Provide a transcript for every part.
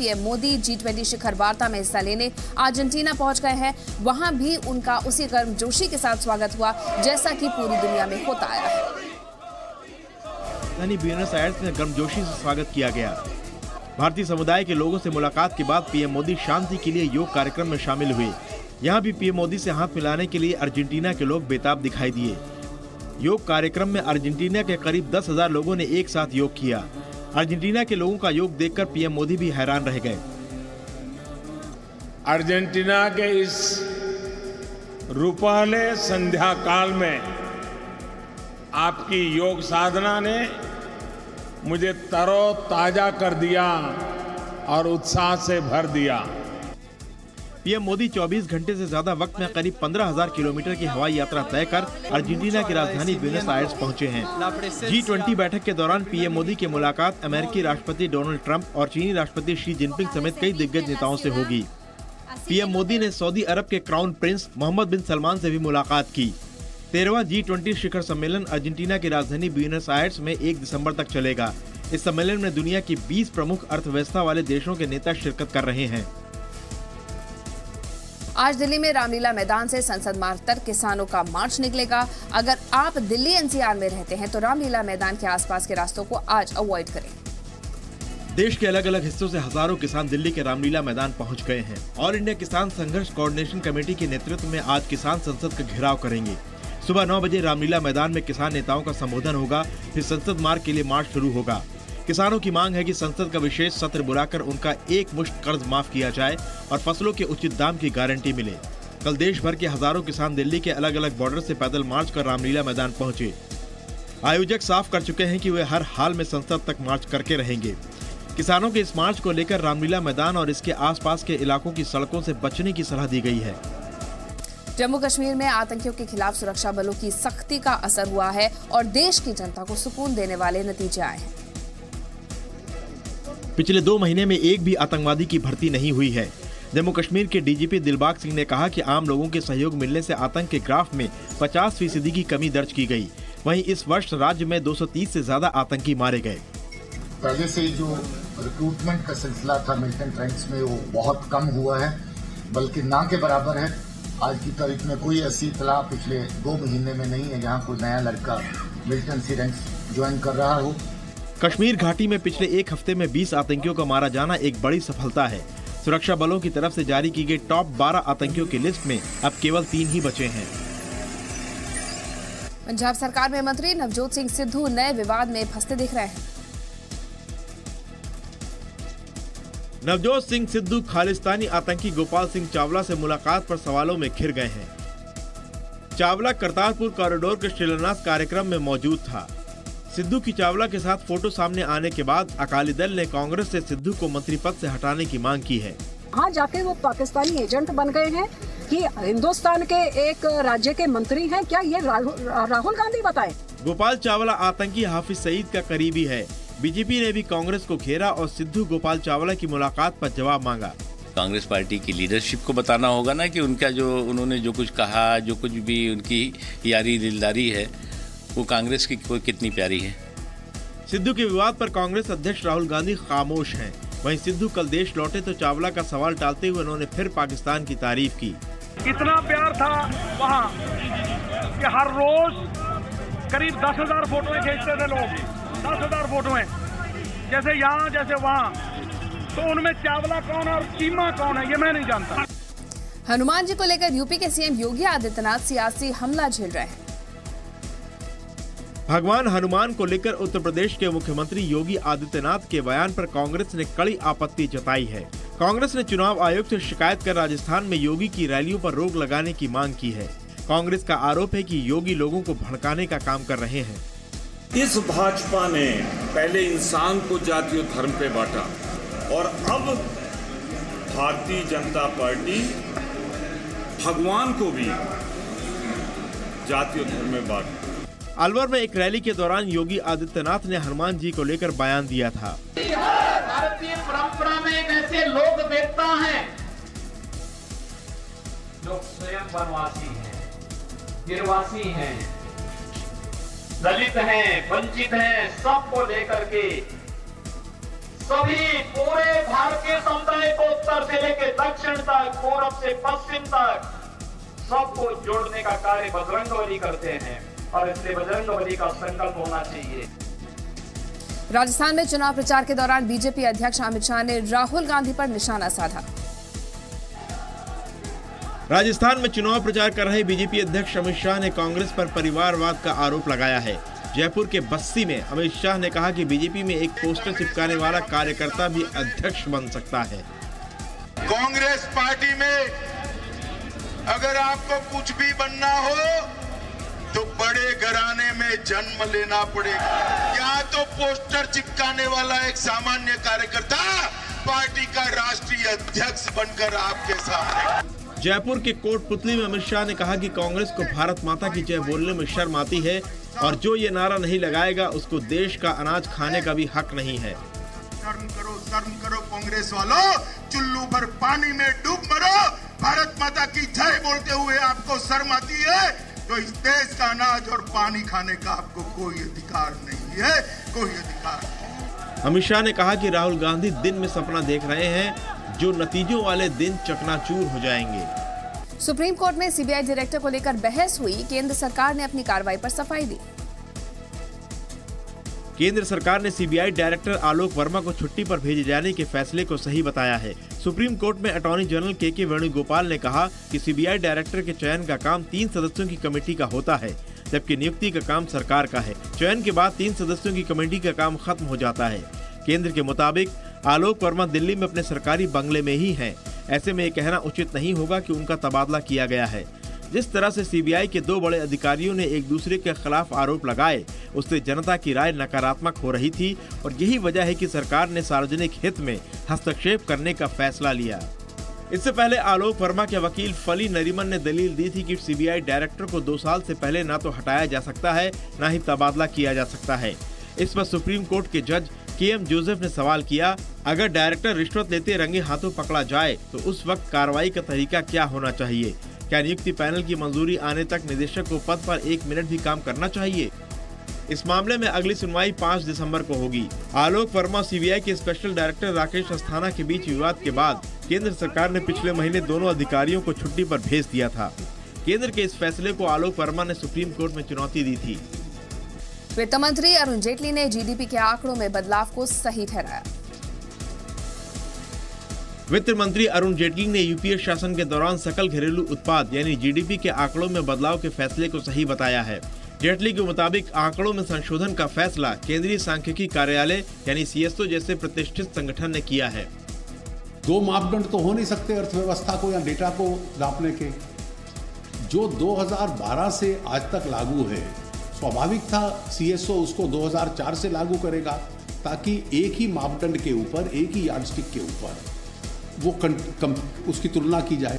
PM Modi G20 शिखर वार्ता में हिस्सा लेने अर्जेंटीना पहुंच गए हैं। वहां भी उनका उसी गर्मजोशी के साथ स्वागत हुआ जैसा कि पूरी दुनिया में होता आया है। ब्यूनस आयर्स में गर्मजोशी से स्वागत किया गया। भारतीय समुदाय के लोगों से मुलाकात के बाद पीएम मोदी शांति के लिए योग कार्यक्रम में शामिल हुए। यहाँ भी पीएम मोदी से हाथ मिलाने के लिए अर्जेंटीना के लोग बेताब दिखाई दिए। योग कार्यक्रम में अर्जेंटीना के करीब 10,000 लोगों ने एक साथ योग किया। अर्जेंटीना के लोगों का योग देखकर पीएम मोदी भी हैरान रह गए। अर्जेंटीना के इस रूपाले संध्या काल में आपकी योग साधना ने मुझे तरोताजा कर दिया और उत्साह से भर दिया। पीएम मोदी 24 घंटे से ज्यादा वक्त में करीब 15,000 किलोमीटर की हवाई यात्रा तय कर अर्जेंटीना की राजधानी ब्यूनस आयर्स पहुंचे हैं। G20 बैठक के दौरान पीएम मोदी की मुलाकात अमेरिकी राष्ट्रपति डोनाल्ड ट्रंप और चीनी राष्ट्रपति शी जिनपिंग समेत कई दिग्गज नेताओं से होगी। पीएम मोदी ने सऊदी अरब के क्राउन प्रिंस मोहम्मद बिन सलमान से भी मुलाकात की। 13वां G20 शिखर सम्मेलन अर्जेंटीना की राजधानी ब्यूनस आयर्स में 1 दिसंबर तक चलेगा। इस सम्मेलन में दुनिया की 20 प्रमुख अर्थव्यवस्था वाले देशों के नेता शिरकत कर रहे हैं। आज दिल्ली में रामलीला मैदान से संसद मार्ग तक किसानों का मार्च निकलेगा। अगर आप दिल्ली NCR में रहते हैं तो रामलीला मैदान के आसपास के रास्तों को आज अवॉइड करें। देश के अलग अलग हिस्सों से हजारों किसान दिल्ली के रामलीला मैदान पहुंच गए हैं। ऑल इंडिया किसान संघर्ष कोऑर्डिनेशन कमेटी के नेतृत्व में आज किसान संसद का घेराव करेंगे। सुबह 9 बजे रामलीला मैदान में किसान नेताओं का संबोधन होगा, फिर संसद मार्ग के लिए मार्च शुरू होगा। किसानों की मांग है कि संसद का विशेष सत्र बुलाकर उनका एक मुश्त कर्ज माफ किया जाए और फसलों के उचित दाम की गारंटी मिले। कल देश भर के हजारों किसान दिल्ली के अलग अलग बॉर्डर से पैदल मार्च कर रामलीला मैदान पहुंचे। आयोजक साफ कर चुके हैं कि वे हर हाल में संसद तक मार्च करके रहेंगे। किसानों के इस मार्च को लेकर रामलीला मैदान और इसके आसपास के इलाकों की सड़कों से बचने की सलाह दी गई है। जम्मू कश्मीर में आतंकियों के खिलाफ सुरक्षा बलों की सख्ती का असर हुआ है और देश की जनता को सुकून देने वाले नतीजे आए हैं। पिछले 2 महीने में एक भी आतंकवादी की भर्ती नहीं हुई है। जम्मू कश्मीर के डीजीपी दिलबाग सिंह ने कहा कि आम लोगों के सहयोग मिलने से आतंक के ग्राफ में 50% की कमी दर्ज की गई। वहीं इस वर्ष राज्य में 230 से ज्यादा आतंकी मारे गए। पहले से जो रिक्रूटमेंट का सिलसिला था मिलिटेंट रैंक्स में वो बहुत कम हुआ है, बल्कि ना के बराबर है। आज की तारीख में कोई ऐसी इतला पिछले 2 महीने में नहीं है जहां कोई नया लड़का मिलिटेंसी रैंक्स ज्वाइन कर रहा हो। कश्मीर घाटी में पिछले 1 हफ्ते में 20 आतंकियों का मारा जाना एक बड़ी सफलता है। सुरक्षा बलों की तरफ से जारी की गई टॉप 12 आतंकियों की लिस्ट में अब केवल 3 ही बचे हैं। पंजाब सरकार में मंत्री नवजोत सिंह सिद्धू नए विवाद में फंसते दिख रहे हैं। नवजोत सिंह सिद्धू खालिस्तानी आतंकी गोपाल सिंह चावला से मुलाकात पर सवालों में घिर गए हैं। चावला करतारपुर कॉरिडोर के शिलान्यास कार्यक्रम में मौजूद था। सिद्धू की चावला के साथ फोटो सामने आने के बाद अकाली दल ने कांग्रेस से सिद्धू को मंत्री पद से हटाने की मांग की है। हाँ, जाके वो पाकिस्तानी एजेंट बन गए हैं कि हिंदुस्तान के एक राज्य के मंत्री हैं। क्या ये राहुल गांधी बताएं? गोपाल चावला आतंकी हाफिज सईद का करीबी है। बीजेपी ने भी कांग्रेस को घेरा और सिद्धू गोपाल चावला की मुलाकात पर जवाब मांगा। कांग्रेस पार्टी की लीडरशिप को बताना होगा ना कि उनका जो उन्होंने जो कुछ कहा, जो कुछ भी उनकी यारी दिलदारी है, वो कांग्रेस की कितनी प्यारी है। सिद्धू के विवाद पर कांग्रेस अध्यक्ष राहुल गांधी खामोश हैं। वहीं सिद्धू कल देश लौटे तो चावला का सवाल टालते हुए उन्होंने फिर पाकिस्तान की तारीफ की। इतना प्यार था वहाँ कि हर रोज करीब 10,000 फोटोएं खींचते थे लोग, 10,000 फोटोएं, जैसे यहाँ जैसे वहाँ। तो उनमें चावला कौन और चीमा कौन है ये मैं नहीं जानता। हनुमान जी को लेकर यूपी के सीएम योगी आदित्यनाथ सियासी हमला झेल रहे हैं। भगवान हनुमान को लेकर उत्तर प्रदेश के मुख्यमंत्री योगी आदित्यनाथ के बयान पर कांग्रेस ने कड़ी आपत्ति जताई है। कांग्रेस ने चुनाव आयोग से शिकायत कर राजस्थान में योगी की रैलियों पर रोक लगाने की मांग की है। कांग्रेस का आरोप है कि योगी लोगों को भड़काने का काम कर रहे हैं। इस भाजपा ने पहले इंसान को जाति और धर्म पे बांटा और अब भारतीय जनता पार्टी भगवान को भी जाति और धर्म में बांटा। अलवर में एक रैली के दौरान योगी आदित्यनाथ ने हनुमान जी को लेकर बयान दिया था। भारतीय परंपरा में एक ऐसे लोक देवता हैं जो स्वयं वनवासी हैं, गिरवासी हैं, दलित हैं, वंचित हैं, सबको लेकर के सभी पूरे भारतीय समुदाय को उत्तर से लेकर दक्षिण तक, पूरब से पश्चिम तक सबको जोड़ने का कार्य बजरंगबली करते हैं और इसलिए बजरंगबली का संकल्प होना चाहिए। राजस्थान में चुनाव प्रचार के दौरान बीजेपी अध्यक्ष अमित शाह ने राहुल गांधी पर निशाना साधा। राजस्थान में चुनाव प्रचार कर रहे बीजेपी अध्यक्ष अमित शाह ने कांग्रेस पर परिवारवाद का आरोप लगाया है। जयपुर के बस्सी में अमित शाह ने कहा कि बीजेपी में एक पोस्टर चिपकाने वाला कार्यकर्ता भी अध्यक्ष बन सकता है। कांग्रेस पार्टी में अगर आपको कुछ भी बनना हो तो बड़े घराने में जन्म लेना पड़ेगा। या तो पोस्टर चिपकाने वाला एक सामान्य कार्यकर्ता पार्टी का राष्ट्रीय अध्यक्ष बनकर आपके सामने। जयपुर के कोटपुतली में अमित शाह ने कहा कि कांग्रेस को भारत माता की जय बोलने में शर्म आती है और जो ये नारा नहीं लगाएगा उसको देश का अनाज खाने का भी हक नहीं है। शर्म करो कांग्रेस वालों, चुल्लू भर पानी में डूब मरो। भारत माता की जय बोलते हुए आपको शर्म आती है तो इस देश का अनाज और पानी खाने का आपको कोई अधिकार नहीं है, कोई अधिकार नहीं। अमित शाह ने कहा कि राहुल गांधी दिन में सपना देख रहे हैं जो नतीजों वाले दिन चकनाचूर हो जाएंगे। सुप्रीम कोर्ट में सीबीआई डायरेक्टर को लेकर बहस हुई। केंद्र सरकार ने अपनी कार्रवाई पर सफाई दी। केंद्र सरकार ने सीबीआई डायरेक्टर आलोक वर्मा को छुट्टी पर भेजे जाने के फैसले को सही बताया है। सुप्रीम कोर्ट में अटॉर्नी जनरल के वेणुगोपाल ने कहा कि सीबीआई डायरेक्टर के चयन का काम 3 सदस्यों की कमेटी का होता है, जबकि नियुक्ति का काम सरकार का है। चयन के बाद 3 सदस्यों की कमेटी का काम खत्म हो जाता है। केंद्र के मुताबिक आलोक वर्मा दिल्ली में अपने सरकारी बंगले में ही हैं। ऐसे में ये कहना उचित नहीं होगा कि उनका तबादला किया गया है। जिस तरह से सीबीआई के 2 बड़े अधिकारियों ने एक दूसरे के खिलाफ आरोप लगाए, उससे जनता की राय नकारात्मक हो रही थी और यही वजह है कि सरकार ने सार्वजनिक हित में हस्तक्षेप करने का फैसला लिया। इससे पहले आलोक वर्मा के वकील फली नरीमन ने दलील दी थी कि सीबीआई डायरेक्टर को 2 साल से पहले ना तो हटाया जा सकता है, ना ही तबादला किया जा सकता है। इस पर सुप्रीम कोर्ट के जज के.एम. जोसेफ ने सवाल किया, अगर डायरेक्टर रिश्वत लेते रंगे हाथों पकड़ा जाए तो उस वक्त कार्रवाई का तरीका क्या होना चाहिए? क्या नियुक्ति पैनल की मंजूरी आने तक निदेशक को पद पर 1 मिनट भी काम करना चाहिए? इस मामले में अगली सुनवाई 5 दिसंबर को होगी। आलोक वर्मा सीबीआई के स्पेशल डायरेक्टर राकेश अस्थाना के बीच विवाद के बाद केंद्र सरकार ने पिछले महीने दोनों अधिकारियों को छुट्टी पर भेज दिया था। केंद्र के इस फैसले को आलोक वर्मा ने सुप्रीम कोर्ट में चुनौती दी थी। वित्त मंत्री अरुण जेटली ने जीडीपी के आंकड़ों में बदलाव को सही ठहराया। वित्त मंत्री अरुण जेटली ने यूपीए शासन के दौरान सकल घरेलू उत्पाद यानी जीडीपी के आंकड़ों में बदलाव के फैसले को सही बताया है। जेटली के मुताबिक आंकड़ों में संशोधन का फैसला केंद्रीय सांख्यिकी कार्यालय यानी सीएसओ जैसे प्रतिष्ठित संगठन ने किया है। 2 मापदंड तो हो नहीं सकते अर्थव्यवस्था को या डेटा को नापने के, जो 2012 से आज तक लागू है। स्वाभाविक था सीएसओ उसको 2004 से लागू करेगा ताकि एक ही मापदंड के ऊपर, एक ही यार्डस्टिक के ऊपर वो उसकी तुलना की जाए।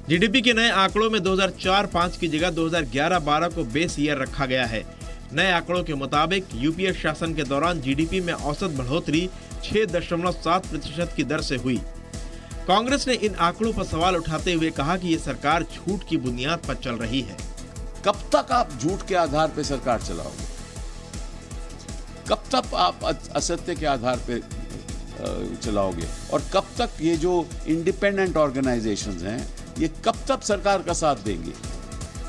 जीडीपी के नए आंकड़ों में 2004-05 की जगह 2011-12 को बेस ईयर रखा गया है। नए आंकड़ों के मुताबिक यूपीए शासन के दौरान जीडीपी में औसत बढ़ोतरी 6.7% की दर से हुई। कांग्रेस ने इन आंकड़ों पर सवाल उठाते हुए कहा कि ये सरकार झूठ की बुनियाद पर चल रही है। कब तक आप झूठ के आधार पर सरकार चलाओगे? कब तक आप असत्य के आधार पर चलाओगे? और कब तक ये जो इंडिपेंडेंट ऑर्गेनाइजेशंस हैं ये कब तक सरकार का साथ देंगे?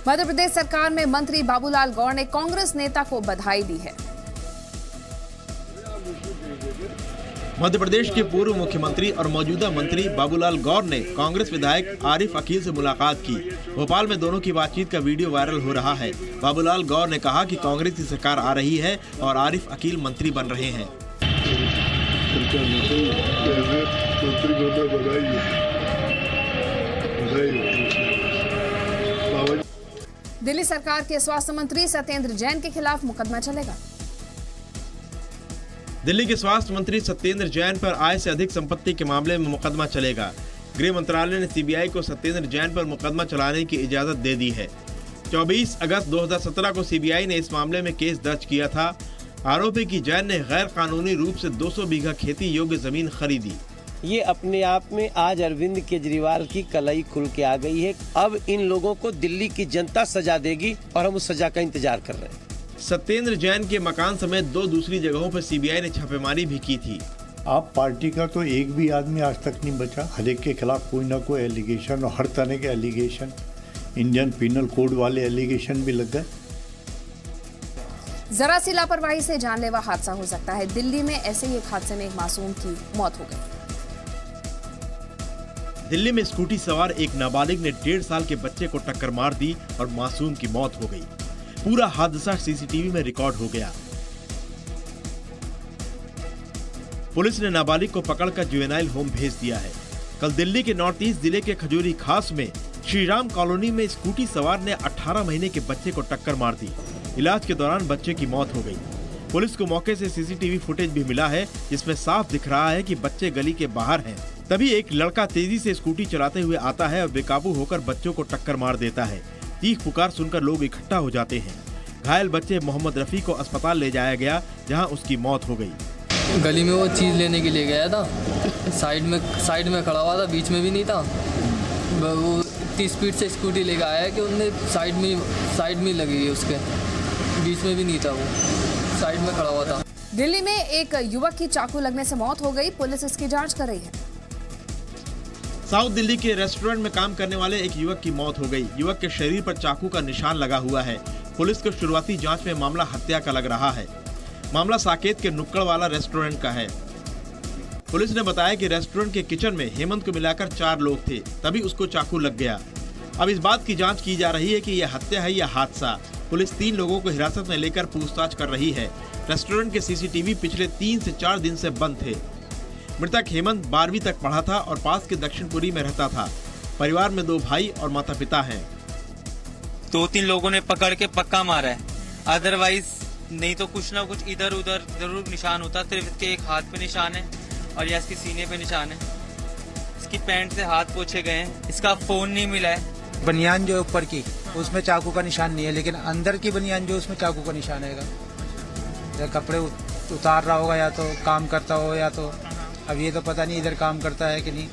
मध्य प्रदेश सरकार में मंत्री बाबूलाल गौर ने कांग्रेस नेता को बधाई दी है। मध्य प्रदेश के पूर्व मुख्यमंत्री और मौजूदा मंत्री बाबूलाल गौर ने कांग्रेस विधायक आरिफ अकील से मुलाकात की। भोपाल में दोनों की बातचीत का वीडियो वायरल हो रहा है। बाबूलाल गौर ने कहा कि कांग्रेस की सरकार आ रही है और आरिफ अकील मंत्री बन रहे हैं। दिल्ली सरकार के स्वास्थ्य मंत्री सत्येंद्र जैन के खिलाफ मुकदमा चलेगा। दिल्ली के स्वास्थ्य मंत्री सत्येंद्र जैन पर आय से अधिक संपत्ति के मामले में मुकदमा चलेगा। गृह मंत्रालय ने सीबीआई को सत्येंद्र जैन पर मुकदमा चलाने की इजाजत दे दी है। 24 अगस्त 2017 को सीबीआई ने इस मामले में केस दर्ज किया था। आरोप है कि जैन ने गैर कानूनी रूप से 200 बीघा खेती योग्य जमीन खरीदी। ये अपने आप में आज अरविंद केजरीवाल की कलाई खुल के आ गई है। अब इन लोगों को दिल्ली की जनता सजा देगी और हम उस सजा का इंतजार कर रहे हैं। सत्येंद्र जैन के मकान समेत 2 दूसरी जगहों पर सीबीआई ने छापेमारी भी की थी। आप पार्टी का तो एक भी आदमी आज तक नहीं बचा। हर एक के खिलाफ कोई ना कोई एलिगेशन, और हर तरह के एलिगेशन, इंडियन पिनल कोड वाले एलिगेशन भी लग गए। जरा सी लापरवाही से जानलेवा हादसा हो सकता है। दिल्ली में ऐसे ही एक हादसे में एक मासूम की मौत हो गई। दिल्ली में स्कूटी सवार एक नाबालिग ने 1.5 साल के बच्चे को टक्कर मार दी और मासूम की मौत हो गई। पूरा हादसा सीसीटीवी में रिकॉर्ड हो गया। पुलिस ने नाबालिग को पकड़कर जुवेनाइल होम भेज दिया है। कल दिल्ली के नॉर्थ ईस्ट जिले के खजूरी खास में श्रीराम कॉलोनी में स्कूटी सवार ने 18 महीने के बच्चे को टक्कर मार दी। इलाज के दौरान बच्चे की मौत हो गई। पुलिस को मौके से सीसीटीवी फुटेज भी मिला है, जिसमें साफ दिख रहा है कि बच्चे गली के बाहर हैं। तभी एक लड़का तेजी से स्कूटी चलाते हुए आता है और बेकाबू होकर बच्चों को टक्कर मार देता है। चीख पुकार सुनकर लोग इकट्ठा हो जाते हैं। घायल बच्चे मोहम्मद रफी को अस्पताल ले जाया गया, जहां उसकी मौत हो गई। गली में वो चीज़ लेने के लिए गया था, साइड में खड़ा हुआ था, बीच में भी नहीं था। वो इतनी स्पीड से स्कूटी लेकर आया कि उनने साइड में लगी, उसके बीच में भी नहीं था, वो साइड में खड़ा हुआ था। दिल्ली में एक युवक की चाकू लगने से मौत हो गई। पुलिस इसकी जांच कर रही है। साउथ दिल्ली के रेस्टोरेंट में काम करने वाले एक युवक की मौत हो गई। युवक के शरीर पर चाकू का निशान लगा हुआ है। पुलिस को शुरुआती जांच में मामला हत्या का लग रहा है। मामला साकेत के नुक्कड़ वाला रेस्टोरेंट का है। पुलिस ने बताया कि रेस्टोरेंट के किचन में हेमंत को मिलाकर 4 लोग थे, तभी उसको चाकू लग गया। अब इस बात की जांच की जा रही है कि यह हत्या है या हादसा। पुलिस 3 लोगों को हिरासत में लेकर पूछताछ कर रही है। रेस्टोरेंट के सीसीटीवी पिछले 3 से 4 दिन से बंद थे। मृतक हेमंत 12वीं तक पढ़ा था और पास के दक्षिणपुरी में रहता था। परिवार में 2 भाई और माता पिता हैं। 2-3 लोगों ने पकड़ के पक्का मारा है, अदरवाइज नहीं तो कुछ ना कुछ इधर उधर जरूर निशान होता। सिर्फ इसके एक हाथ पे निशान है और या इसके सीने पे निशान है। इसकी पैंट से हाथ पोछे गए हैं। इसका फोन नहीं मिला है। बनियान जो ऊपर की उसमें चाकू का निशान नहीं है, लेकिन अंदर की बनियान जो उसमें चाकू का निशान है। या कपड़े उतार रहा होगा, या तो काम करता हो, या तो अब ये तो पता नहीं इधर काम करता है कि नहीं।